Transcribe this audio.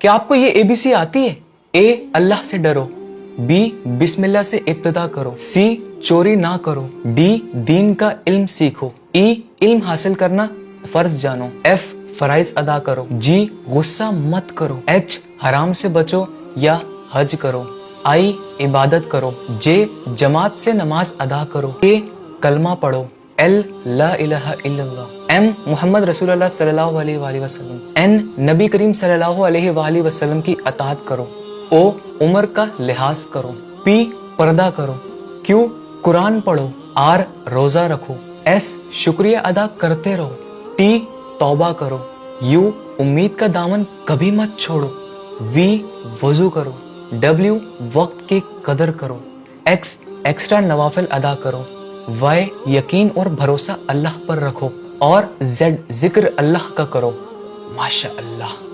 کیا آپ کو یہ ABC آتی ہے؟ A اللہ سے ڈرو، B بسم اللہ سے ابتدا کرو، C چوری نہ کرو، D دین کا علم سیکھو، E علم حاصل کرنا فرض جانو، F فرائض ادا کرو، G غصہ مت کرو، H حرام سے بچو یا حج کرو، I عبادت کرو، J جماعت سے نماز ادا کرو، K کلمہ پڑھو، L لا الہ الا اللہ، M محمد رسول اللہ صلی اللہ علیہ وآلہ وسلم، N نبی کریم صلی اللہ علیہ وآلہ وسلم کی اطاعت کرو، O عمر کا لحاظ کرو، P پردہ کرو، Q قرآن پڑھو، R روزہ رکھو، S شکریہ ادا کرتے رہو، T توبہ کرو، U امید کا دامن کبھی مت چھوڑو، V وضو کرو، W وقت کی قدر کرو، X ایکسٹرا نوافل ادا کرو، Y یقین اور بھروسہ اللہ پر رکھو، اور Z ذکر اللہ کا کرو۔ ماشاء اللہ۔